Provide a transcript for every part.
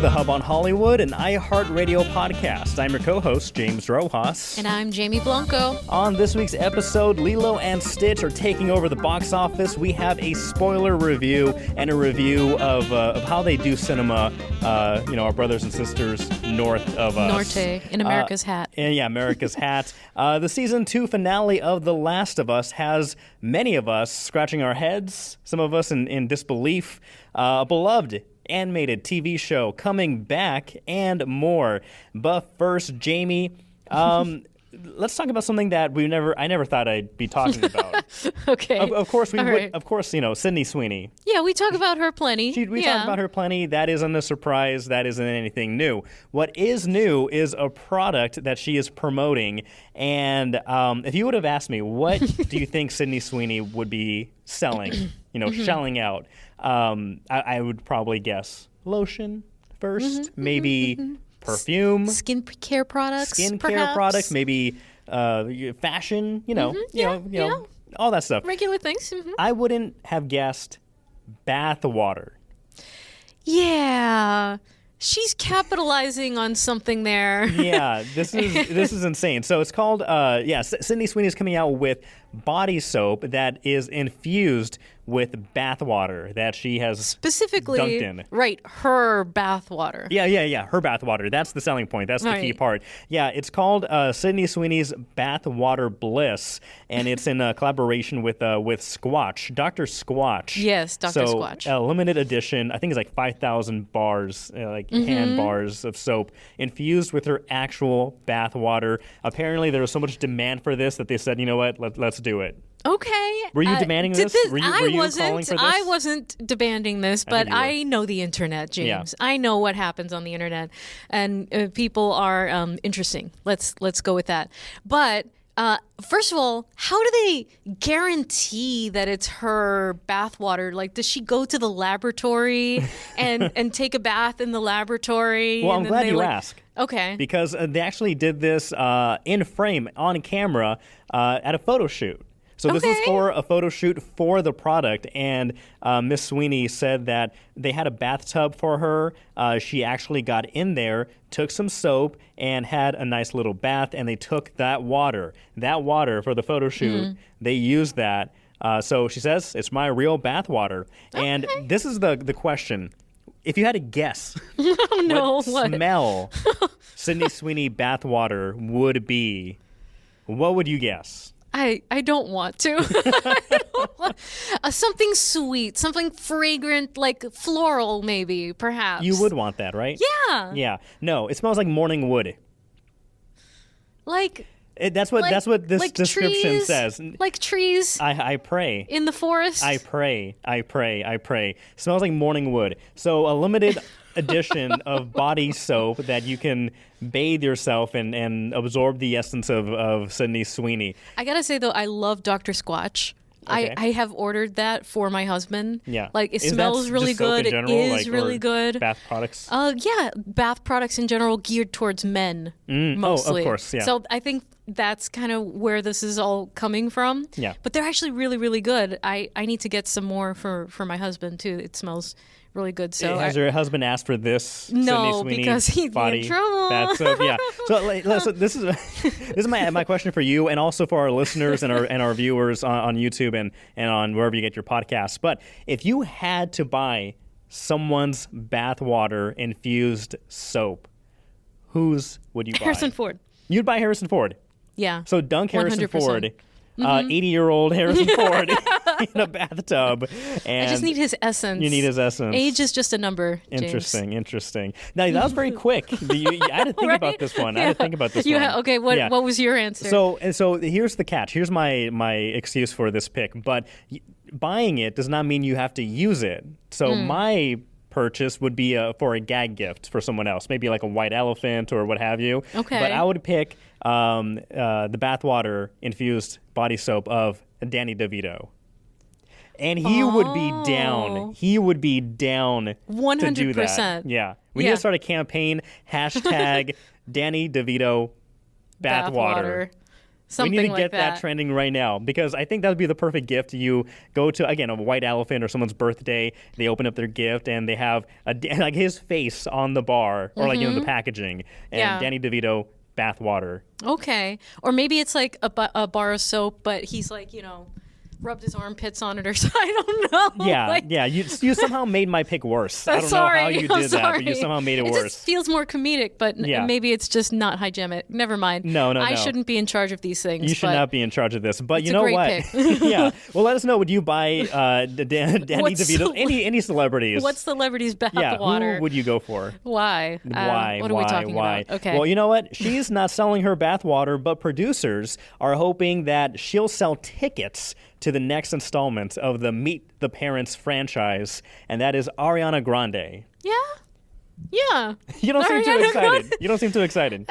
The Hub on Hollywood, an iHeartRadio podcast. I'm your co-host, James Rojas. And I'm Jamie Blanco. On this week's episode, Lilo and Stitch are taking over the box office. We have a spoiler review and a review of how they do cinema, our brothers and sisters north of us. Norte, in America's hat. Yeah, America's hat. The season 2 finale of The Last of Us has many of us scratching our heads, some of us in disbelief. A beloved animated TV show coming back and more. But first, Jamie, let's talk about something that I never thought I'd be talking about. Okay. Of course, Right. Of course, Sydney Sweeney. Yeah, we talk about her plenty. We talk about her plenty. That isn't a surprise. That isn't anything new. What is new is a product that she is promoting. And if you would have asked me, what do you think Sydney Sweeney would be selling, shelling out, I would probably guess lotion first, maybe perfume. Skincare products, products, maybe fashion, all that stuff. Regular things. I wouldn't have guessed bathwater. Yeah. She's capitalizing on something there. Yeah, this is insane. So it's called, Sydney Sweeney is coming out with body soap that is infused with bathwater that she has specifically dunked in. Right, her bathwater. Yeah, her bathwater. That's the selling point. That's the key part. Yeah, it's called Sydney Sweeney's Bathwater Bliss, and it's in collaboration with Squatch, Dr. Squatch. Yes, Dr. Squatch. A limited edition. I think it's like 5,000 bars, hand bars of soap infused with her actual bathwater. Apparently, there was so much demand for this that they said, you know what, let's do it. Okay. Were you demanding this? Were you calling for this? I wasn't demanding this, but I know the internet, James. Yeah. I know what happens on the internet, and people are interesting. Let's go with that. But first of all, how do they guarantee that it's her bathwater? Like, does she go to the laboratory and take a bath in the laboratory? Well, I'm glad you ask. Okay. Because they actually did this in frame, on camera, at a photo shoot. So this is for a photo shoot for the product, and Miss Sweeney said that they had a bathtub for her. She actually got in there, took some soap, and had a nice little bath, and they took that water for the photo shoot. They used that. So she says, it's my real bath water. And this is the question. If you had to guess what smell Sydney Sweeney bath water would be, what would you guess? I don't want to. Something sweet, something fragrant, like floral, maybe, perhaps. You would want that, right? Yeah. Yeah. No, it smells like morning wood. That's what this description trees, says. Like trees. I pray. In the forest. I pray. Smells like morning wood. So a limited edition of body soap that you can bathe yourself and absorb the essence of Sydney Sweeney. I gotta say though, I love Dr. Squatch. Okay. I have ordered that for my husband. Yeah. Like, it smells really good. It is really good. Bath products? Yeah, bath products in general geared towards men mostly. Oh, of course, yeah. So I think that's kind of where this is all coming from. Yeah. But they're actually really, really good. I need to get some more for my husband too. It smells really good. So has your husband asked for this? No, Sydney Sweeney because he'd be in trouble. Bath soap? Yeah. So this is my question for you, and also for our listeners and our viewers on YouTube and on wherever you get your podcasts. But if you had to buy someone's bathwater infused soap, whose would you buy? Harrison Ford. You'd buy Harrison Ford. Yeah. So dunk Harrison 100%. Ford. 80-year-old Harrison Ford in a bathtub. And I just need his essence. You need his essence. Age is just a number, James. Interesting. Now, that was very quick. I had to think about this one. Okay, what was your answer? So here's the catch. Here's my excuse for this pick. But buying it does not mean you have to use it. So my purchase would be for a gag gift for someone else, maybe like a white elephant or what have you. Okay. But I would pick the bathwater infused body soap of Danny DeVito. And he would be down. He would be down 100%. To do that. Yeah. We need to start a campaign, # Danny DeVito bathwater. Something we need to like get that trending right now, because I think that would be the perfect gift. You go to, again, a white elephant or someone's birthday, they open up their gift and they have like his face on the bar or like, the packaging, and Danny DeVito, Bathwater. Okay. Or maybe it's like a bar of soap, but he's like, rubbed his armpits on it or something. I don't know. Yeah. You somehow made my pick worse. I don't know how you did that, but you somehow made it worse. It just feels more comedic, but maybe it's just not hygienic. Never mind. No. I shouldn't be in charge of these things. You should not be in charge of this. But you know great what? Pick. Yeah. Well, let us know. Would you buy Danny DeVito? Any celebrities? What celebrities Bathwater? Who would you go for? Why? What are we talking about? Okay. Well, you know what? She's not selling her bathwater, but producers are hoping that she'll sell tickets to the next installment of the Meet the Parents franchise, and that is Ariana Grande. Yeah. You don't seem too excited. You don't seem too excited.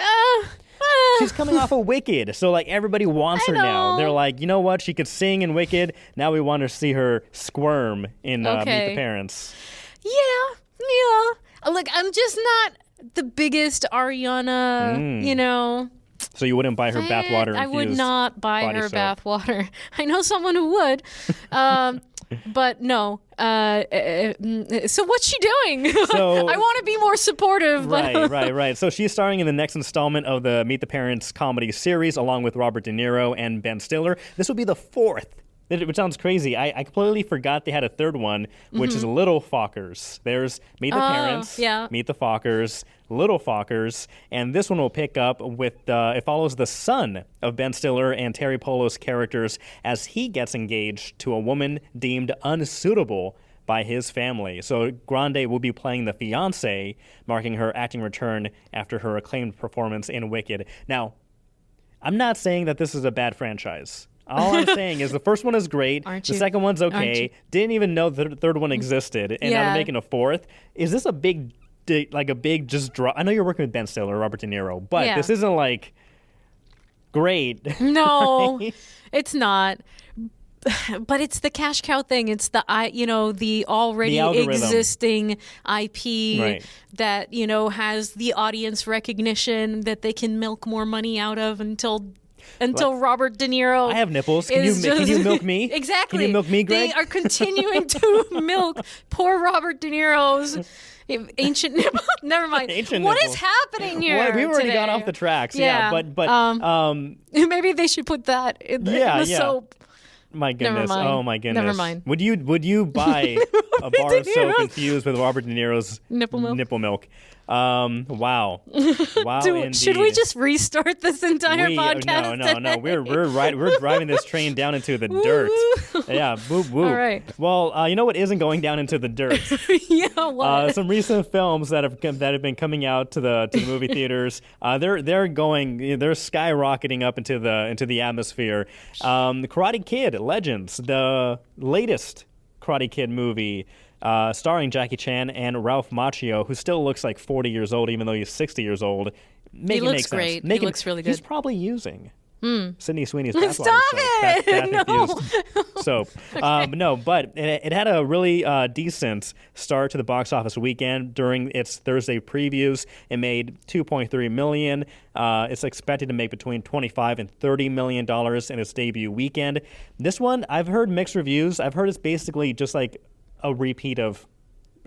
She's coming off of Wicked, so like everybody wants her now. They're like, you know what? She could sing in Wicked. Now we want to see her squirm in Meet the Parents. Yeah. Look, I'm just not the biggest Ariana, So you wouldn't buy her bathwater? I would not buy her soap. Bathwater. I know someone who would, but no. So what's she doing? So, I want to be more supportive. But Right. So she's starring in the next installment of the Meet the Parents comedy series, along with Robert De Niro and Ben Stiller. This will be the fourth. Which sounds crazy. I completely forgot they had a third one, which is Little Fockers. There's Meet the Parents, Meet the Fockers, Little Fockers, and this one will pick up with, it follows the son of Ben Stiller and Terry Polo's characters as he gets engaged to a woman deemed unsuitable by his family. So Grande will be playing the fiancé, marking her acting return after her acclaimed performance in Wicked. Now, I'm not saying that this is a bad franchise. All I'm saying is the first one is great. The second one's okay. Didn't even know the third one existed, and now they're making a fourth. Is this a big just drop? I know you're working with Ben Stiller, Robert De Niro, but this isn't like great. No, it's not. But it's the cash cow thing. It's the already existing IP that has the audience recognition that they can milk more money out of until Robert De Niro. I have nipples. Can you milk me? Exactly. Can you milk me, Greg? They are continuing to milk poor Robert De Niro's ancient nipple. Never mind. What is happening here? Well, we've already gone off the tracks. Yeah, but maybe they should put that in the soap. My goodness. Oh my goodness. Never mind. Would you buy a bar of soap infused with Robert De Niro's nipple milk? Wow. Indeed. Should we just restart this entire podcast? No. We're driving this train down into the dirt. Yeah, boop. All right. Well, you know what isn't going down into the dirt? What? Some recent films that have been coming out to the movie theaters. They're skyrocketing up into the atmosphere. Karate Kid Legends, the latest Karate Kid movie. Starring Jackie Chan and Ralph Macchio, who still looks like 40 years old, even though he's 60 years old. He looks great. He looks really good. He's probably using Sydney Sweeney's Bathwater Stop it! soap. No, but it had a really decent start to the box office weekend. During its Thursday previews, it made $2.3 million. It's expected to make between $25 and $30 million in its debut weekend. This one, I've heard mixed reviews. I've heard it's basically just like a repeat of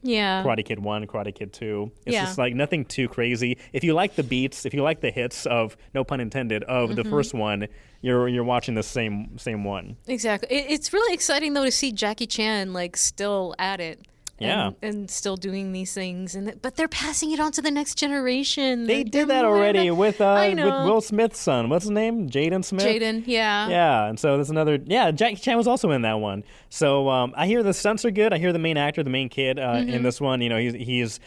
Karate Kid 1, Karate Kid 2. It's just like nothing too crazy. If you like the beats, if you like the hits of, no pun intended, of the first one, you're watching the same one. Exactly. It's really exciting though to see Jackie Chan like still at it. Yeah. And still doing these things, but they're passing it on to the next generation. They did that already with Will Smith's son. What's his name? Jaden Smith? Jaden, yeah. Yeah, and so there's another... Yeah, Jackie Chan was also in that one. So I hear the stunts are good. I hear the main actor, the main kid in this one, he's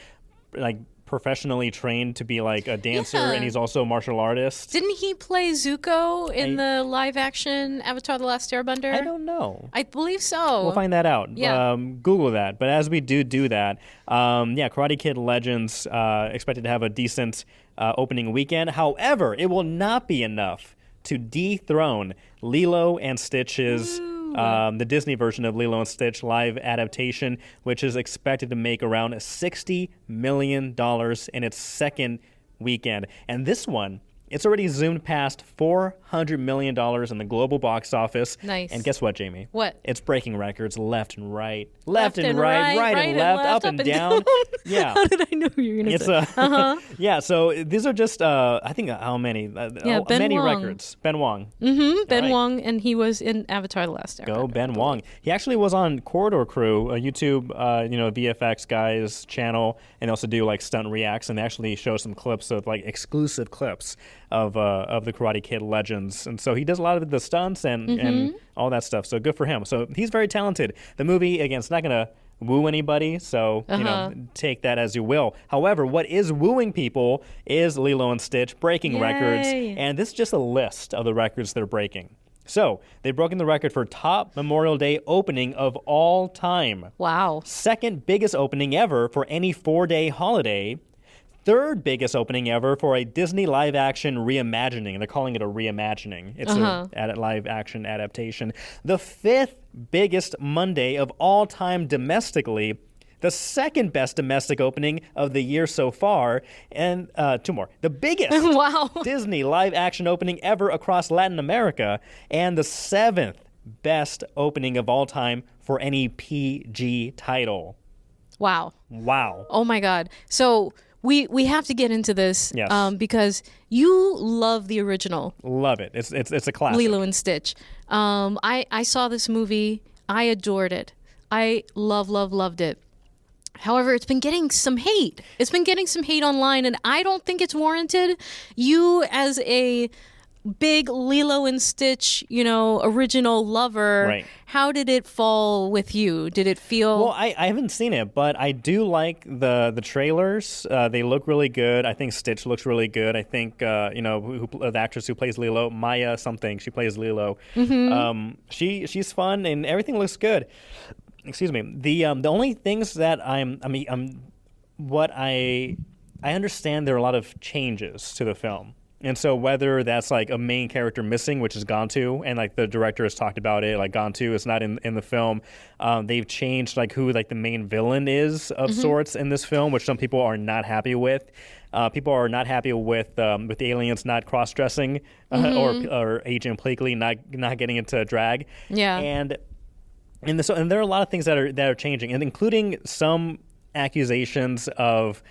like professionally trained to be like a dancer, and he's also a martial artist. Didn't he play Zuko in the live-action Avatar: The Last Airbender? I don't know. I believe so. We'll find that out. Yeah. Google that. But as we do that, Karate Kid Legends expected to have a decent opening weekend. However, it will not be enough to dethrone Lilo and Stitch's the Disney version of Lilo and Stitch live adaptation, which is expected to make around $60 million in its second weekend. And this one It's already zoomed past $400 million in the global box office. Nice. And guess what, Jamie? What? It's breaking records left and right. Left and right, right and left, up and down. Yeah. How did I know you were going to say? Yeah, so these are just, I think, how many? Many Wong. records. Ben Wong. Mm-hmm. Ben Wong, and he was in Avatar: The Last Airbender. Go Ben Wong. He actually was on Corridor Crew, a YouTube, VFX guys channel, and they also do like stunt reacts, and they actually show some clips of like exclusive clips of the Karate Kid legends, and so he does a lot of the stunts and all that stuff. So good for him. So he's very talented. The movie, again, it's not gonna woo anybody, so take that as you will. However, what is wooing people is Lilo and Stitch breaking records, and this is just a list of the records they're breaking. So they've broken the record for top Memorial Day opening of all time. Wow. Second biggest opening ever for any 4-day holiday. Third biggest opening ever for a Disney live-action reimagining. They're calling it a reimagining. It's a live-action adaptation. The fifth biggest Monday of all time domestically. The second best domestic opening of the year so far. And two more. The biggest Disney live-action opening ever across Latin America. And the seventh best opening of all time for any PG title. Wow. Wow. Oh, my God. So... We have to get into this because you love the original. Love it. It's a classic. Lilo and Stitch. I saw this movie. I adored it. I loved it. However, it's been getting some hate. It's been getting some hate online, and I don't think it's warranted. You, as a big Lilo and Stitch, original lover, how did it fall with you? Did it feel... Well, I haven't seen it, but I do like the trailers. They look really good. I think Stitch looks really good. I think, the actress who plays Lilo, Maya something, she plays Lilo. She's fun, and everything looks good. Excuse me. The only things that I understand there are a lot of changes to the film. And so whether that's like a main character missing, which is Gantu, and like the director has talked about it, like Gantu is not in the film. They've changed like who like the main villain is of sorts in this film, which some people are not happy with. People are not happy with the aliens not cross-dressing or Agent Pleakley not getting into drag. Yeah. And there are a lot of things that are changing, and including some accusations of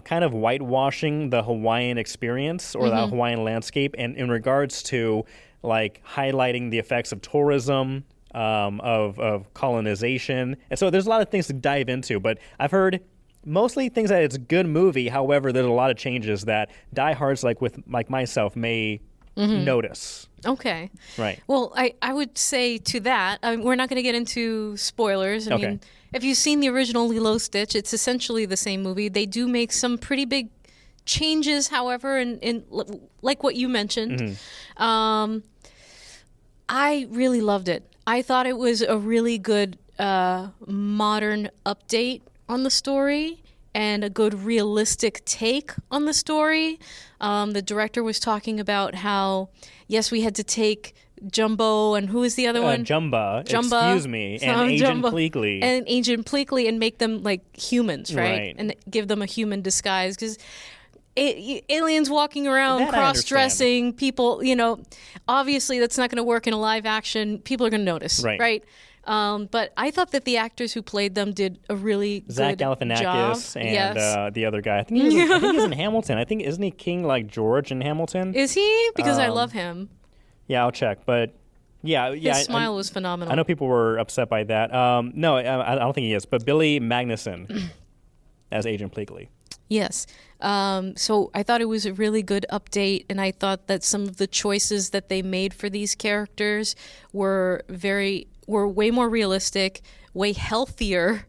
kind of whitewashing the Hawaiian experience or the Hawaiian landscape, and in regards to like highlighting the effects of tourism, of colonization. And so there's a lot of things to dive into, but I've heard mostly things that it's a good movie. However, there's a lot of changes that diehards like myself may notice. Okay. Right. Well, I would say to that, we're not going to get into spoilers. I mean, if you've seen the original Lilo Stitch, it's essentially the same movie. They do make some pretty big changes, however, in like what you mentioned. I really loved it. I thought it was a really good modern update on the story and a good realistic take on the story. The director was talking about how, yes, we had to take Jumbo and who is the other one? Jumba, excuse me, and Agent Pleakley. And Agent Pleakley, and make them like humans, right? And give them a human disguise, because aliens walking around that cross-dressing people, obviously that's not going to work in a live action. People are going to notice, right? But I thought that the actors who played them did a really Zach good Galifianakis job. And the other guy. I think he's in Hamilton. I think, isn't he King like George in Hamilton? Is he? Because I love him. Yeah, I'll check. But his smile was phenomenal. I know people were upset by that. No, I don't think he is. But Billy Magnuson as Agent Pleakley. Yes. So I thought it was a really good update, and I thought that some of the choices that they made for these characters were way more realistic, way healthier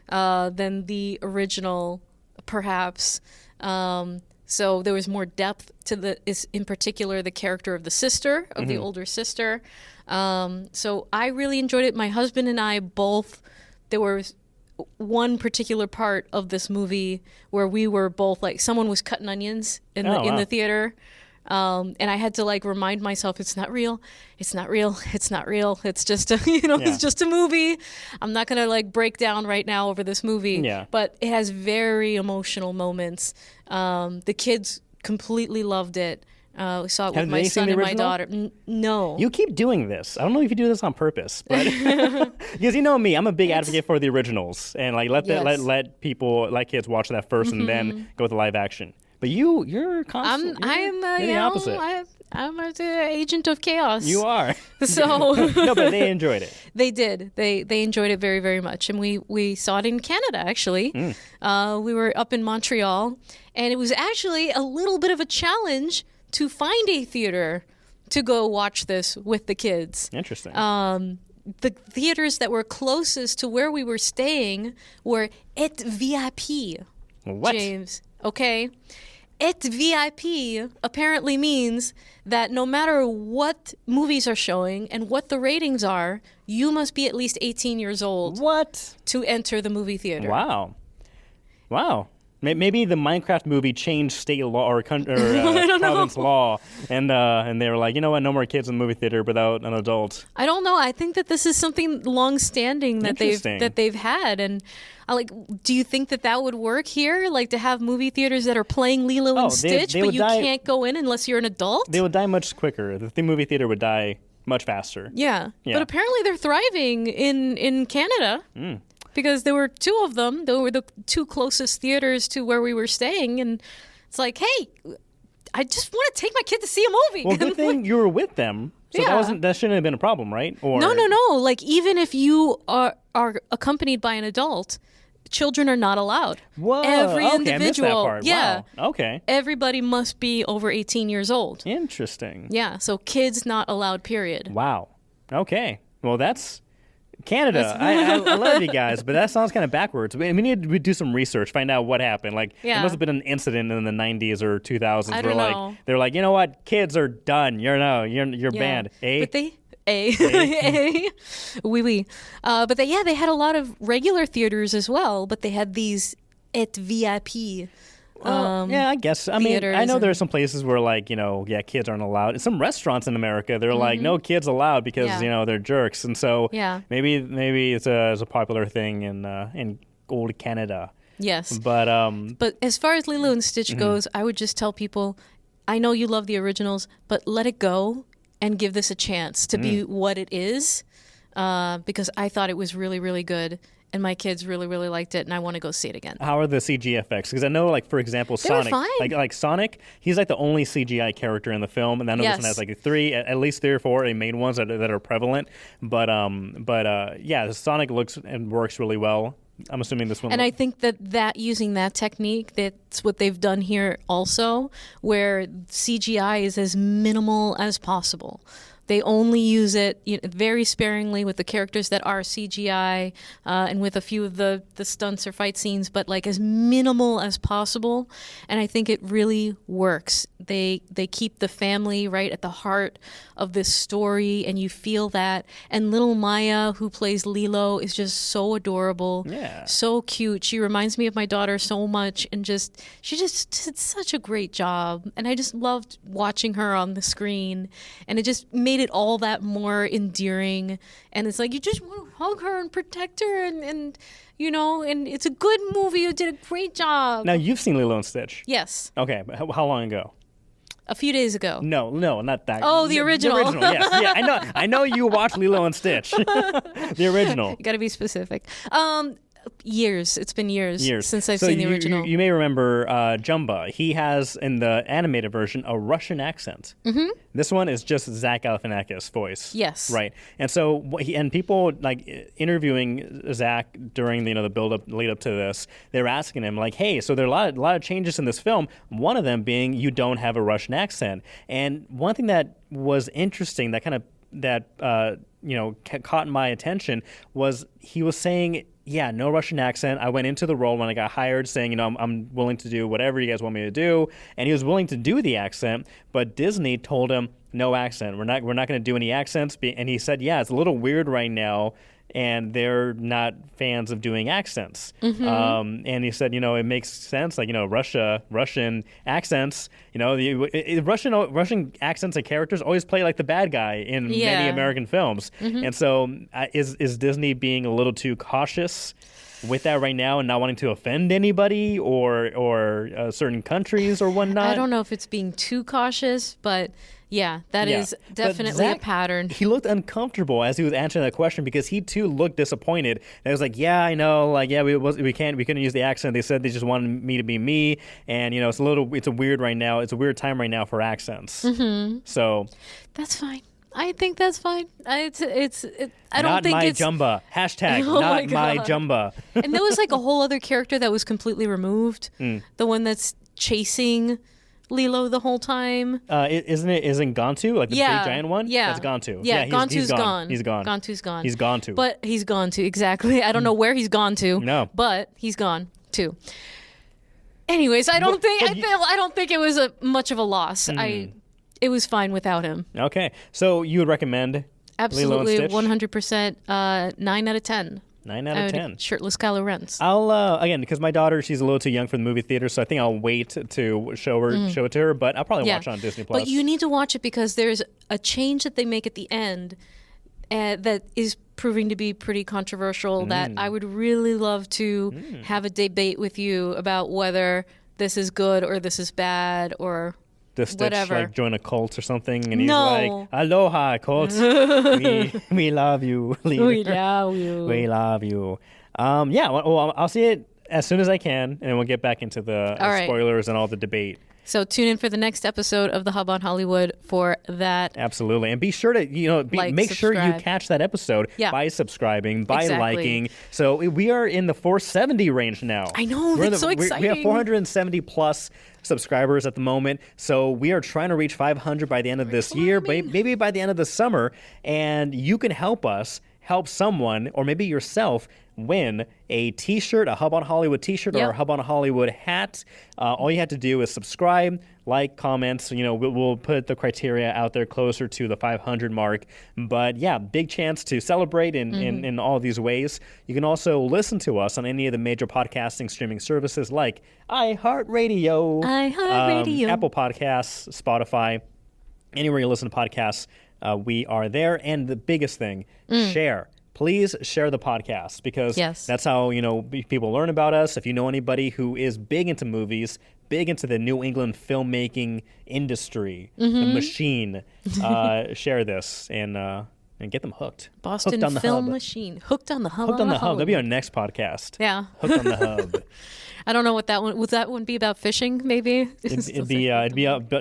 than the original, perhaps. So there was more depth to in particular, the character of the sister, of the older sister. So I really enjoyed it. My husband and I both, there was one particular part of this movie where we were both like, someone was cutting onions in the theater. And I had to like remind myself, it's not real. It's not real. It's not real. It's just it's just a movie. I'm not going to like break down right now over this movie, but it has very emotional moments. The kids completely loved it. We saw it Have with my they seen son the and my original? daughter. No. You keep doing this. I don't know if you do this on purpose, but because you know me, I'm a big advocate for the originals and like let kids watch that first and then go with the live action. But you're constantly you're the opposite. I'm an agent of chaos. You are. So no, but they enjoyed it. They did. They enjoyed it very, very much, and we saw it in Canada actually. We were up in Montreal, and it was actually a little bit of a challenge to find a theater to go watch this with the kids. Interesting. The theaters that were closest to where we were staying were Et VIP. What? James. Okay. Et VIP apparently means that no matter what movies are showing and what the ratings are, you must be at least 18 years old. What? To enter the movie theater. Wow. Maybe the Minecraft movie changed state law or province law, and they were like, you know what, no more kids in the movie theater without an adult. I don't know. I think that this is something long-standing that they've had, and do you think that would work here? Like to have movie theaters that are playing Lilo and Stitch, but you can't go in unless you're an adult? They would die much quicker. The movie theater would die much faster. Yeah. But apparently they're thriving in Canada. Because there were two of them. They were the two closest theaters to where we were staying. And it's like, hey, I just want to take my kid to see a movie. Well, good thing you were with them. So that shouldn't have been a problem, right? Or No. Like, even if you are accompanied by an adult, children are not allowed. Whoa. Every individual. I missed that part. Yeah. Wow. Okay. Everybody must be over 18 years old. Interesting. Yeah. So kids not allowed, period. Wow. Okay. Well, that's Canada. I love you guys, but that sounds kind of backwards. We need to do some research, find out what happened. Like, there must have been an incident in the 90s or 2000s I don't know. They're like, you know what, kids are done. You're banned. But they. Oui. But they had a lot of regular theaters as well, but they had these Et VIP. I guess. I mean, I know there are some places where, like, kids aren't allowed. Some restaurants in America, they're like, no kids allowed because they're jerks, and so maybe it's a popular thing in old Canada. Yes, but as far as Lilo and Stitch goes, I would just tell people, I know you love the originals, but let it go and give this a chance to be what it is, because I thought it was really, really good. And my kids really, really liked it, and I want to go see it again. How are the CG effects? Because I know, like, for example, Sonic. Like Sonic, he's like the only CGI character in the film, and I know this one has like at least 3 or 4 main ones that are prevalent. But Sonic looks and works really well. I'm assuming this one. And I think that using that technique, that's what they've done here also, where CGI is as minimal as possible. They only use it very sparingly with the characters that are CGI and with a few of the stunts or fight scenes, but like as minimal as possible. And I think it really works. They keep the family right at the heart of this story, and you feel that. And little Maya, who plays Lilo, is just so adorable, so cute. She reminds me of my daughter so much, and she just did such a great job. And I just loved watching her on the screen, and it just made it all that more endearing. And it's like you just want to hug her and protect her, and it's a good movie. You did a great job. Now, you've seen Lilo and Stitch. Yes. Okay, but how long ago? A few days ago. No, not that. Oh, the original. The original, yes. Yeah, I know you watched Lilo and Stitch. The original. You got to be specific. Years. It's been years since I've seen the original. You may remember Jumba. He has, in the animated version, a Russian accent. Mm-hmm. This one is just Zach Galifianakis' voice. Yes. Right. And so, people like interviewing Zach during the build-up, lead-up to this, they were asking him, like, hey, so there are a lot of changes in this film, one of them being you don't have a Russian accent. And one thing that was interesting that caught my attention was he was saying, no Russian accent. I went into the role when I got hired saying, I'm willing to do whatever you guys want me to do. And he was willing to do the accent, but Disney told him, no accent. We're not going to do any accents. And he said, it's a little weird right now, and they're not fans of doing accents. Mm-hmm. And he said, it makes sense, like, Russian accents, Russian accents and characters always play like the bad guy in many American films. Mm-hmm. And so is Disney being a little too cautious with that right now and not wanting to offend anybody or certain countries or whatnot? I don't know if it's being too cautious, but yeah, that is definitely Zach, a pattern. He looked uncomfortable as he was answering that question because he too looked disappointed. And I was like, yeah, I know, like, yeah, we couldn't use the accent. They said they just wanted me to be me, and it's a weird right now. It's a weird time right now for accents. Mm-hmm. So that's fine. I think that's fine. I don't think it's not my Jumba. Hashtag not my Jumba. And there was like a whole other character that was completely removed. The one that's chasing Lilo the whole time. Isn't Gontu, like the big giant one? Yeah. That's Gontu. Yeah, he's gone. He's gone. Gontu's gone. He's gone too. But he's gone too, exactly. I don't know where he's gone to. No. But he's gone too. Anyways, I don't think it was much of a loss. It was fine without him. Okay. So you would recommend Absolutely, Lilo and Stitch? 100%, 9 out of 10. 9 out of 10. Shirtless Kylo Ren's. I'll again, because my daughter, she's a little too young for the movie theater, so I think I'll wait to show it to her. But I'll probably watch it on Disney Plus. But you need to watch it because there's a change that they make at the end that is proving to be pretty controversial. That I would really love to have a debate with you about whether this is good or this is bad or. The Stitch, whatever. like, join a cult or something, and he's like, "Aloha, cult. we love you, leader. We love you. We love you." Yeah. Well, I'll see it as soon as I can, and we'll get back into the spoilers and all the debate. So tune in for the next episode of the Hub on Hollywood for that. Absolutely. And be sure to, make sure you catch that episode by subscribing, by liking. So we are in the 470 range now. I know. That's so exciting. We have 470 plus subscribers at the moment. So we are trying to reach 500 by the end of this year, maybe by the end of the summer. And you can help us help someone, or maybe yourself, win a t-shirt, a Hub on Hollywood t-shirt, or a Hub on Hollywood hat. All you have to do is subscribe, like, comments. We'll put the criteria out there closer to the 500 mark. But yeah, big chance to celebrate in all these ways. You can also listen to us on any of the major podcasting streaming services like iHeartRadio, Apple Podcasts, Spotify, anywhere you listen to podcasts. We are there. And the biggest thing, share. Please share the podcast because that's how, people learn about us. If you know anybody who is big into movies, big into the New England filmmaking industry, the machine, share this and get them hooked. Boston hooked on the Film hub. Machine. Hooked on the Hub. Hooked on the Hub. That'll be our next podcast. Yeah. Hooked on the Hub. I don't know what that one would. That one be about fishing? Maybe. It'd be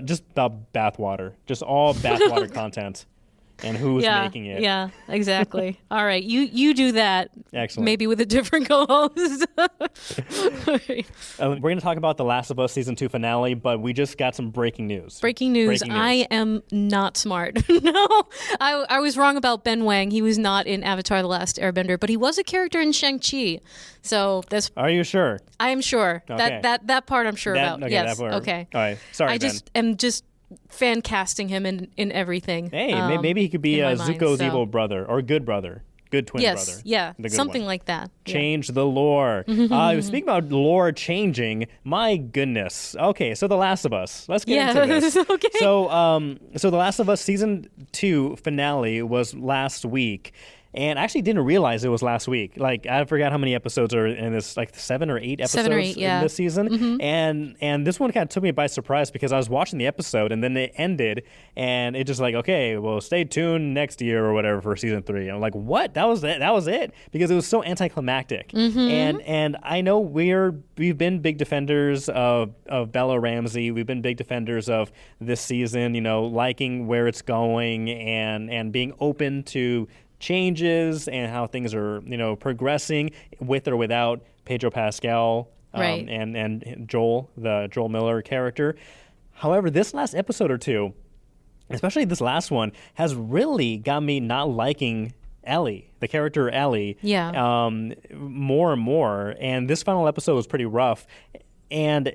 just about bathwater. Just all bathwater content. And who's making it. Yeah, exactly. All right, you do that. Excellent. Maybe with a different co-host. We're going to talk about The Last of Us Season 2 finale, but we just got some breaking news. Breaking news. I am not smart. No, I was wrong about Ben Wang. He was not in Avatar: The Last Airbender, but he was a character in Shang-Chi. So that's... Are you sure? I am sure. Okay. That part I'm sure about. Okay, yes. That part. Okay. All right. Sorry, Ben. I am just fan casting him in everything. Hey, maybe he could be Zuko's evil brother or good brother. Good twin brother. Yeah, something like that. Change the lore. Speaking about lore changing, my goodness. Okay, so The Last of Us. Let's get into this. Okay. So The Last of Us Season 2 finale was last week. And I actually didn't realize it was last week. Like, I forgot how many episodes are in this, like 7 or 8 episodes in this season. And this one kind of took me by surprise because I was watching the episode and then it ended and it just like, okay, well, stay tuned next year or whatever for season 3. And I'm like, what? That was it? That was it? Because it was so anticlimactic. And I know we've been big defenders of Bella Ramsey. We've been big defenders of this season, liking where it's going and being open to changes and how things are, progressing with or without Pedro Pascal and Joel, the Joel Miller character. However, this last episode or two, especially this last one, has really got me not liking Ellie, the character Ellie, more and more. And this final episode was pretty rough. And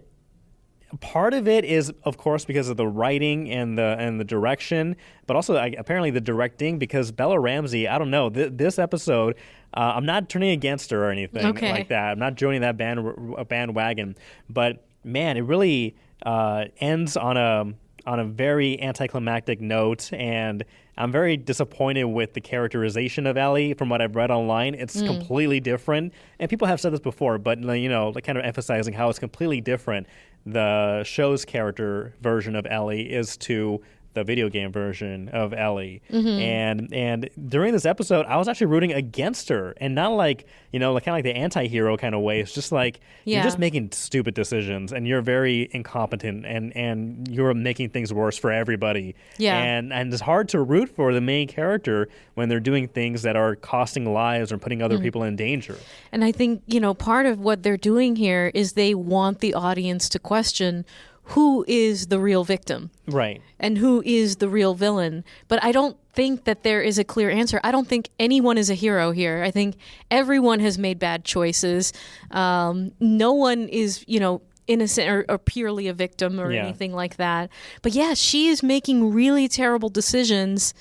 part of it is, of course, because of the writing and the direction, but also apparently the directing. Because Bella Ramsey, I don't know, this episode, I'm not turning against her or anything like that. I'm not joining that bandwagon. But man, it really ends on a very anticlimactic note, and I'm very disappointed with the characterization of Ellie from what I've read online. It's completely different. And people have said this before, but, you know, like kind of emphasizing how it's completely different. The show's character version of Ellie is to the video game version of Ellie. And during this episode, I was actually rooting against her, and not like, you know, like kind of like the anti-hero kind of way. It's just like you're just making stupid decisions, and you're very incompetent, and you're making things worse for everybody. And it's hard to root for the main character when they're doing things that are costing lives or putting other people in danger. And I think, you know, part of what they're doing here is they want the audience to question who is the real victim, right, and who is the real villain. But I don't think that there is a clear answer. I don't think anyone is a hero here. I think everyone has made bad choices. No one is, you know, innocent or purely a victim or anything like that. But yeah, she is making really terrible decisions,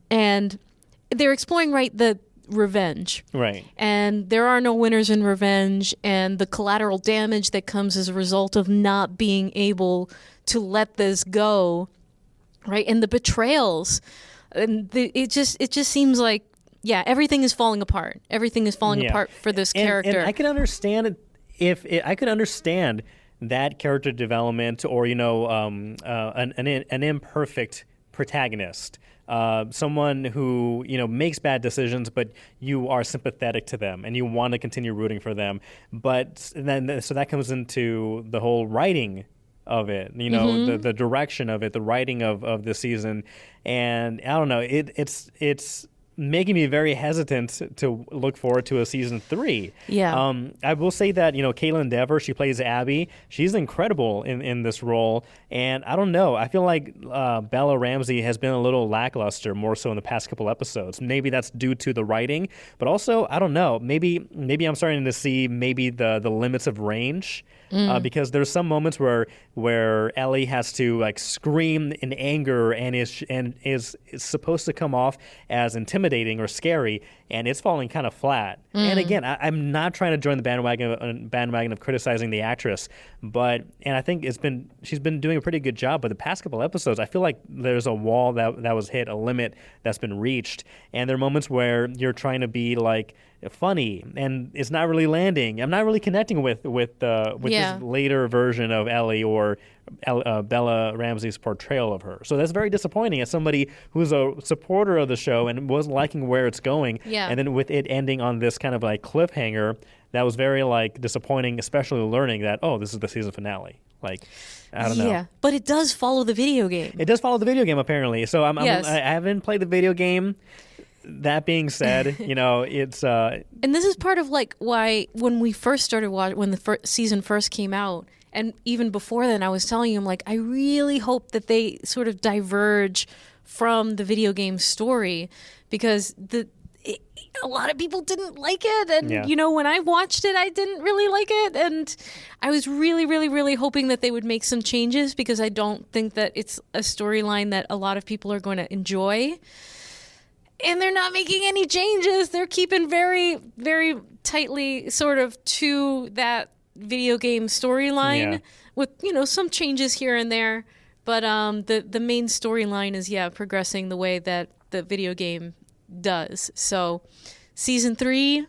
and they're exploring the revenge. Right. And there are no winners in revenge, and the collateral damage that comes as a result of not being able to let this go, right? And the betrayals, and it just seems like, everything is falling apart. Everything is falling apart for this character. And I can understand I could understand that character development, or, you know, an imperfect protagonist. Someone who, you know, makes bad decisions, but you are sympathetic to them and you want to continue rooting for them. But then, so that comes into the whole writing of it, you know, the direction of it, the writing of the season. And I don't know, it's making me very hesitant to look forward to a season 3. I will say that, you know, Caitlin Dever, she plays Abby. She's incredible in this role. And I don't know, I feel like Bella Ramsey has been a little lackluster, more so in the past couple episodes. Maybe that's due to the writing, but also, I don't know, maybe I'm starting to see maybe the limits of range. Because there's some moments where Ellie has to like scream in anger and is supposed to come off as intimidating or scary, and it's falling kind of flat. And again, I'm not trying to join the bandwagon of criticizing the actress, and I think she's been doing a pretty good job. But the past couple episodes, I feel like there's a wall that was hit, a limit that's been reached, and there are moments where you're trying to be like funny and it's not really landing. I'm not really connecting with this later version of Ellie or Bella Ramsey's portrayal of her. So that's very disappointing as somebody who's a supporter of the show and was liking where it's going. And then with it ending on this kind of like cliffhanger, that was very like disappointing, especially learning that, oh, this is the season finale. Like, I don't know. Yeah, but it does follow the video game. It does follow the video game, apparently. So I haven't played the video game. That being said, you know, it's... and this is part of, like, why when we first started watching, when the season first came out, and even before then, I was telling him, like, I really hope that they sort of diverge from the video game story, because a lot of people didn't like it, and, you know, when I watched it, I didn't really like it, and I was really, really, really hoping that they would make some changes, because I don't think that it's a storyline that a lot of people are going to enjoy. And they're not making any changes. They're keeping very, very tightly sort of to that video game storyline with, you know, some changes here and there. But the main storyline is, progressing the way that the video game does. So season 3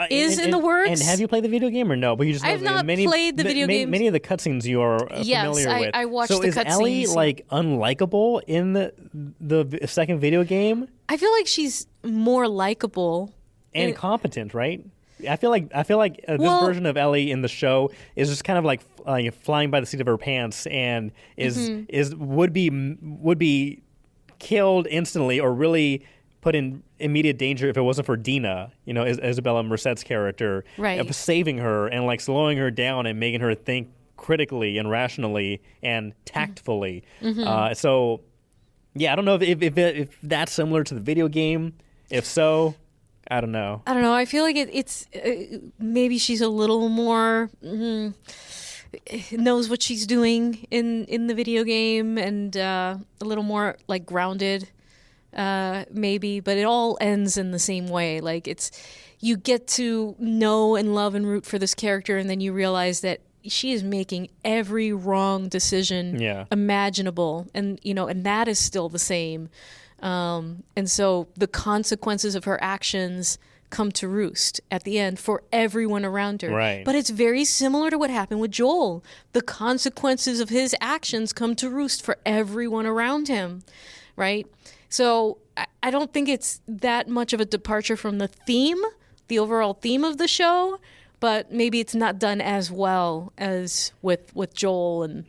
is in the works. And have you played the video game or no? But you just I have not played the video game. Many of the cutscenes you are familiar with. I watched the cutscenes. So is Ellie like unlikable in the second video game? I feel like she's more likable and competent, right? I feel like this version of Ellie in the show is just kind of like flying by the seat of her pants and would be killed instantly or really put in immediate danger if it wasn't for Dina, you know, Isabella Merced's character, right, saving her and like slowing her down and making her think critically and rationally and tactfully. So, yeah, I don't know if that's similar to the video game. If so, I don't know. I feel like it's maybe she's a little more knows what she's doing in the video game and a little more like grounded. Maybe, but it all ends in the same way. Like you get to know and love and root for this character, and then you realize that she is making every wrong decision imaginable, and and that is still the same. And so the consequences of her actions come to roost at the end for everyone around her. Right. But it's very similar to what happened with Joel. The consequences of his actions come to roost for everyone around him, right? So I don't think it's that much of a departure from the theme, the overall theme of the show, but maybe it's not done as well as with Joel and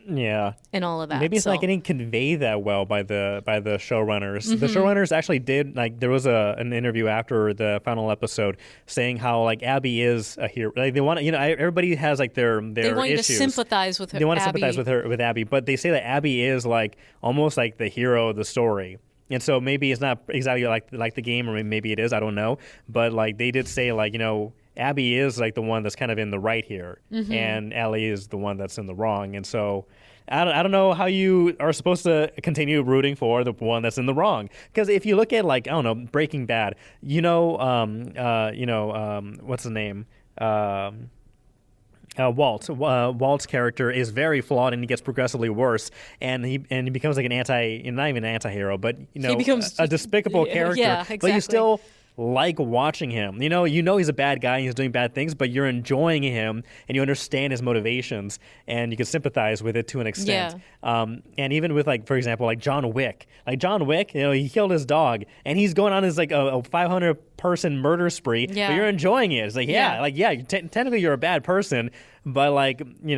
all of that. Maybe it's not getting conveyed that well by the showrunners. The showrunners actually did, like, there was an interview after the final episode saying how, like, Abby is a hero. Like, they want, everybody has, like, their they want issues. You to sympathize with her. They want to sympathize with Abby, but they say that Abby is, like, almost like the hero of the story. And so maybe it's not exactly like the game, or maybe it is, I don't know. But, like, they did say, like, Abby is, like, the one that's kind of in the right here, and Ellie is the one that's in the wrong. And so I don't know how you are supposed to continue rooting for the one that's in the wrong. Because if you look at, like, I don't know, Breaking Bad, what's the name? Walt. Walt's character is very flawed, and he gets progressively worse, and he becomes like an not even an anti-hero, but he becomes a despicable character. Yeah, exactly. But you still like watching him. He's a bad guy and he's doing bad things, but you're enjoying him and you understand his motivations and you can sympathize with it to an extent. And even with, like, for example, like John Wick. Like John Wick, he killed his dog and he's going on his, like, a 500-person murder spree, but you're enjoying it. It's like, technically you're a bad person, but, like, we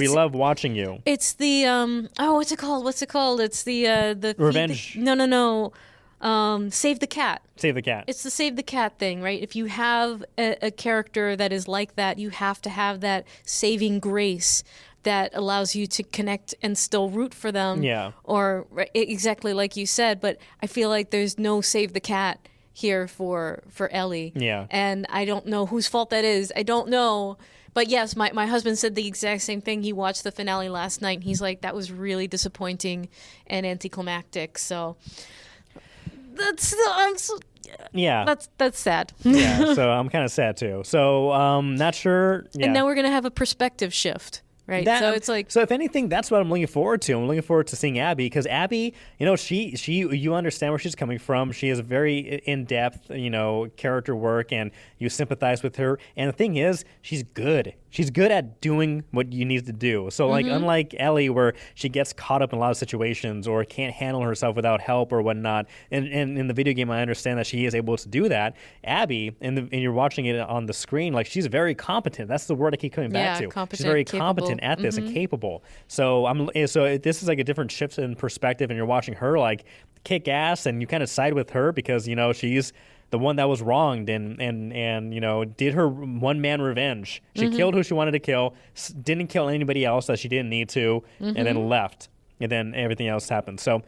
love watching you. It's the what's it called? It's the Revenge. No. Save the cat. Save the cat. It's the save the cat thing, right? If you have a character that is like that, you have to have that saving grace that allows you to connect and still root for them. Yeah. Or exactly like you said, but I feel like there's no save the cat here for Ellie. Yeah. And I don't know whose fault that is. I don't know. But yes, my husband said the exact same thing. He watched the finale last night and he's like, that was really disappointing and anticlimactic. So that's sad. Yeah, so I'm kind of sad too. So not sure. Yeah. And now we're gonna have a perspective shift, right? So it's like, so if anything, that's what I'm looking forward to. I'm looking forward to seeing Abby, because Abby, she you understand where she's coming from. She has a very in-depth, character work, and you sympathize with her. And the thing is, she's good. She's good at doing what you need to do. So, like, unlike Ellie, where she gets caught up in a lot of situations or can't handle herself without help or whatnot, and in the video game, I understand that she is able to do that. Abby, and you're watching it on the screen, like, she's very competent. That's the word I keep coming back to. Competent, she's very capable. competent at this and capable. So this is like a different shift in perspective, and you're watching her, like, kick ass, and you kind of side with her because she's the one that was wronged and did her one-man revenge. She killed who she wanted to kill, didn't kill anybody else that she didn't need to, and then left. And then everything else happened. So,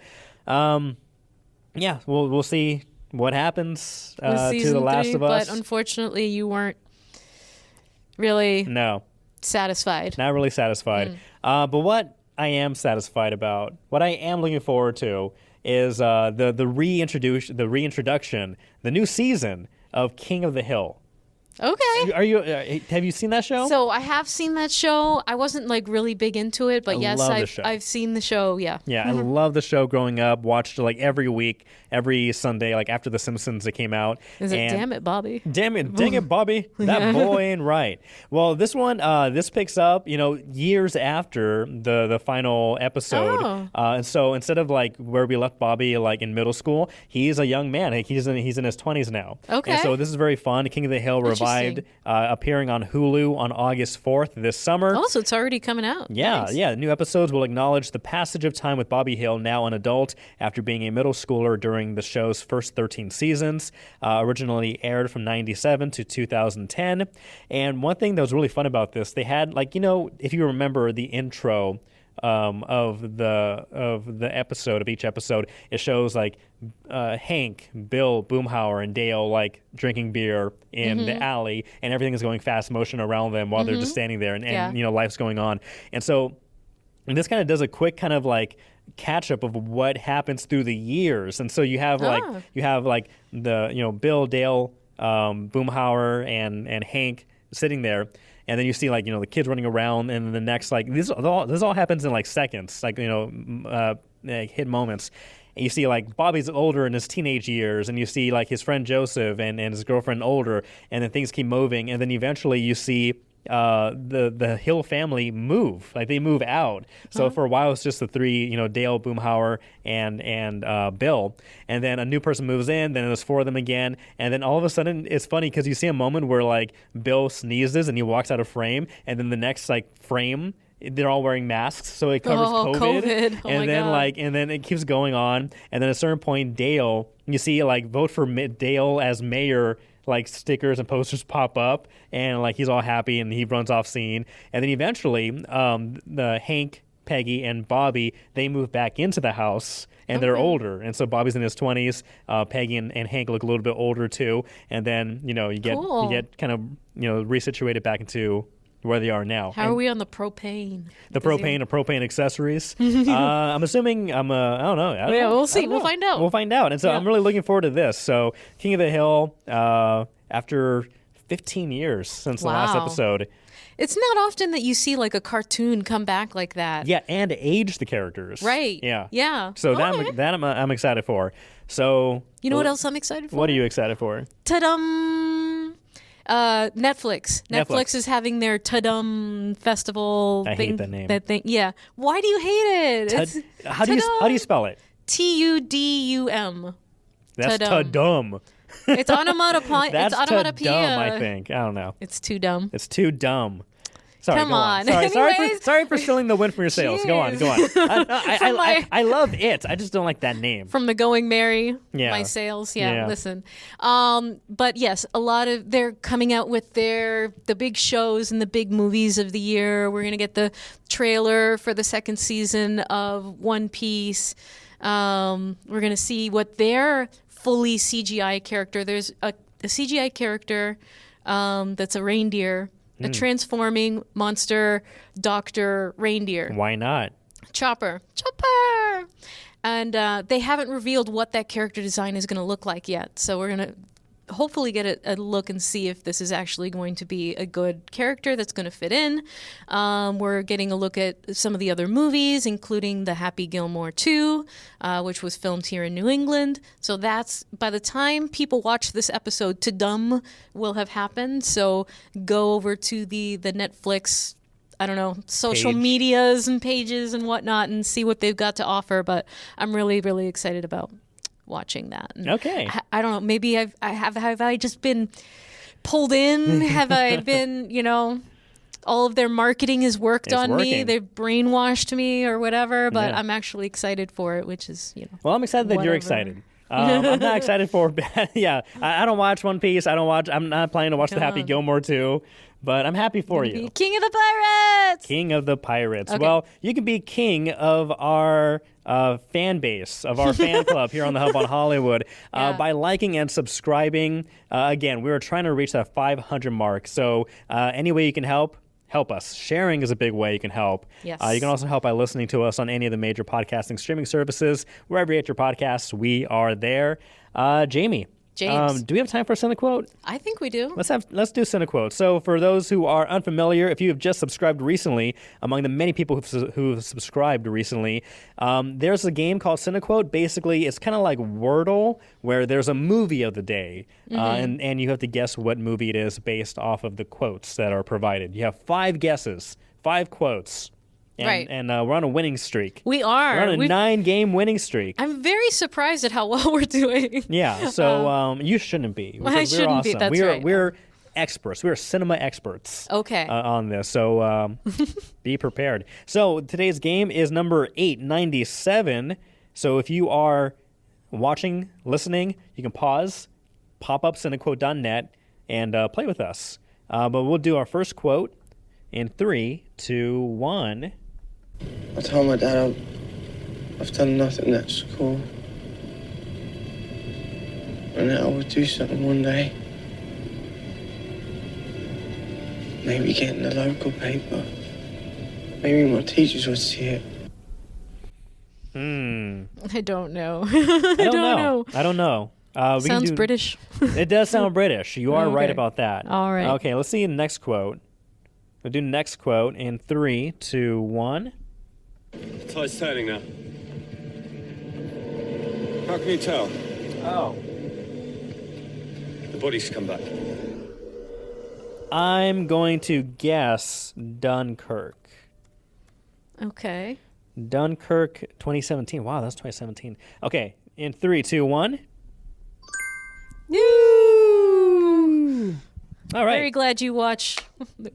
we'll see what happens to The Last of Us. But unfortunately, you weren't really satisfied. Not really satisfied. But what I am satisfied about, what I am looking forward to, is the reintroduction, the new season of King of the Hill. Okay. Have you seen that show? So I have seen that show. I wasn't, like, really big into it, but yes, I've seen the show. Yeah. Yeah, I love the show growing up. Watched it, like, every week, every Sunday, like after The Simpsons it came out. Damn it, Bobby? Dang it, Bobby! That boy ain't right. Well, this one, this picks up, years after the final episode. And so instead of, like, where we left Bobby, like, in middle school, he's a young man. Like, he's in his 20s now. Okay. And so this is very fun. King of the Hill revived, appearing on Hulu on August 4th this summer. Oh, so it's already coming out. Yeah, nice. Yeah. New episodes will acknowledge the passage of time with Bobby Hill, now an adult, after being a middle schooler during the show's first 13 seasons. Originally aired from 1997 to 2010. And one thing that was really fun about this, they had, like, if you remember the intro of the episode, of each episode, it shows, like, Hank, Bill, Boomhauer, and Dale, like, drinking beer in the alley, and everything is going fast motion around them while they're just standing there, and life's going on. And so this kind of does a quick kind of, like, catch up of what happens through the years. And so you have like the Bill, Dale, Boomhauer, and Hank sitting there, and then you see like the kids running around, and the next like this all happens in like seconds, like hit moments. And you see like Bobby's older in his teenage years, and you see like his friend Joseph and his girlfriend older, and then things keep moving, and then eventually you see the Hill family move, like they move out. So for a while it's just the three, Dale, Boomhauer, and Bill, and then a new person moves in. Then there's four of them again, and then all of a sudden it's funny because you see a moment where like Bill sneezes and he walks out of frame, and then the next like frame, they're all wearing masks, so it covers COVID. Oh and my then God. and then it keeps going on, and then at a certain point, Dale, you see like vote for Dale as mayor, like stickers and posters pop up, and like he's all happy and he runs off scene, and then eventually, the Hank, Peggy, and Bobby, they move back into the house. And they're older, and so Bobby's in his 20s. Peggy and Hank look a little bit older too, and then you get kind of resituated back into where they are now. How are we on the propane? The propane accessories. I'm assuming I don't know. We'll see. We'll find out. We'll find out. And so I'm really looking forward to this. So King of the Hill, after 15 years since the last episode. It's not often that you see like a cartoon come back like that. Yeah, and age the characters. Right. Yeah. Yeah. So I'm excited for. So you know what else I'm excited for? What are you excited for? Ta-dum! Netflix. Netflix is having their Ta-dum festival. I hate that name. That thing. Yeah. Why do you hate it? How do you spell it? Tudum. That's Ta-dum. It's onomatopoeia. That's it's onomatopoeia. dumb, I think. I don't know. It's too dumb. It's too dumb. Sorry, Come go on. on. Sorry for stealing the win from your sales. Go on. I love it. I just don't like that name. From the Going Merry, Yeah. my sales. Yeah, listen. But yes, they're coming out with the big shows and the big movies of the year. We're going to get the trailer for the second season of One Piece. We're going to see what their fully CGI character. There's a CGI character that's a reindeer, a transforming monster doctor reindeer. Why not? Chopper. And they haven't revealed what that character design is going to look like yet. So we're going to hopefully get a look and see if this is actually going to be a good character that's going to fit in. We're getting a look at some of the other movies, including the Happy Gilmore 2, which was filmed here in New England. So that's, by the time people watch this episode, Ta-dum will have happened. So go over to the Netflix, I don't know, social medias and pages and whatnot and see what they've got to offer. But I'm really, really excited about watching that. And okay. I don't know. Maybe have I just been pulled in? Have I been, all of their marketing has worked on me. They've brainwashed me or whatever, but I'm actually excited for it, which is, Well, I'm excited that you're excited. I'm not excited for, I don't watch One Piece. I'm not planning to watch the Happy Gilmore 2, but I'm happy for you. King of the Pirates! King of the Pirates. Okay. Well, you can be king of our fan base, of our fan club here on the Hub on Hollywood by liking and subscribing. Again, we were trying to reach that 500 mark, so any way you can help us. Sharing is a big way you can help. Yes. You can also help by listening to us on any of the major podcasting streaming services. Wherever you get your podcasts, we are there. Jamie. James. Do we have time for a Cinequote? I think we do. Let's do Cinequote. So for those who are unfamiliar, if you have just subscribed recently, among the many people who've subscribed recently, there's a game called Cinequote. Basically, it's kind of like Wordle, where there's a movie of the day, and you have to guess what movie it is based off of the quotes that are provided. You have 5 guesses, 5 quotes. And we're on a winning streak. We are. We're on a 9-game winning streak. I'm very surprised at how well we're doing. Yeah, so you shouldn't be. I shouldn't awesome. be, that's right. We're experts. We're cinema experts on this, so be prepared. So today's game is number 897. So if you are watching, listening, you can pause, pop up cinequote.net, and play with us. But we'll do our first quote in 3, 2, 1. I told my dad I've done nothing at school. And that I would do something one day. Maybe get in the local paper. Maybe my teachers would see it. I don't know. I don't know. Sounds British. It does sound British. You are right about that. All right. Okay, let's see the next quote. We'll do next quote in 3, 2, 1. The tide's turning now. How can you tell? Oh. The body's come back. I'm going to guess Dunkirk. Okay. Dunkirk 2017. Wow, that's 2017. Okay, in 3, 2, 1. Woo! All right. Very glad you watch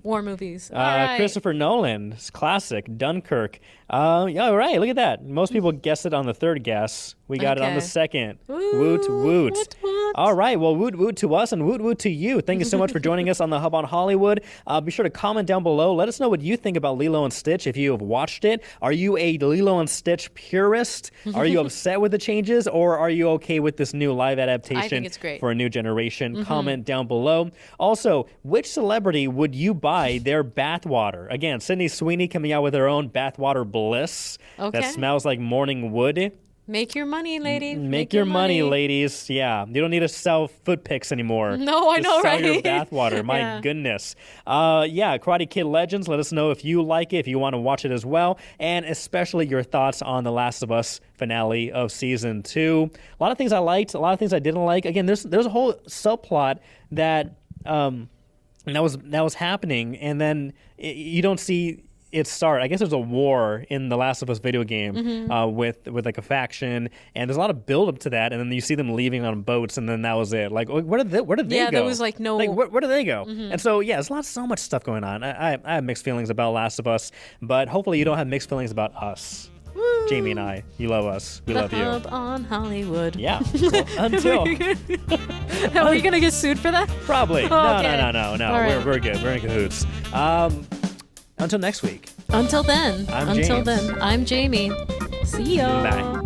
war movies. All right. Christopher Nolan's classic, Dunkirk. Yeah, all right, look at that. Most people guessed it on the third guess. We got it on the second. Woot, woot. Woot. All right, well, woot, woot to us and woot, woot to you. Thank you so much for joining us on the Hub on Hollywood. Be sure to comment down below. Let us know what you think about Lilo and Stitch if you have watched it. Are you a Lilo and Stitch purist? Are you upset with the changes, or are you okay with this new live adaptation I think it's great. for a new generation? Comment down below. Also, which celebrity would you buy their bathwater? Again, Sydney Sweeney coming out with her own bathwater bliss that smells like morning wood. Make your money, lady. Make your money, ladies. Yeah, you don't need to sell foot pics anymore. No, I know, sell right? your bathwater. My goodness. Yeah, Karate Kid Legends. Let us know if you like it, if you want to watch it as well, and especially your thoughts on The Last of Us finale of season 2. A lot of things I liked, a lot of things I didn't like. Again, there's a whole subplot that was happening, and then you don't see it start. I guess there's a war in the Last of Us video game with like a faction, and there's a lot of build up to that, and then you see them leaving on boats, and then that was it. Like, where did they go? Yeah, there was like no. Like, where did they go? And so yeah, there's so much stuff going on. I have mixed feelings about Last of Us, but hopefully you don't have mixed feelings about us. Woo. Jamie and I, you love us. We love you. Hub on Hollywood. Yeah. Well, until Are we gonna get sued for that? probably. Okay. No. All right. We're good. We're in cahoots. Until next week. Until then. I'm James. I'm Jamie. See ya. Bye.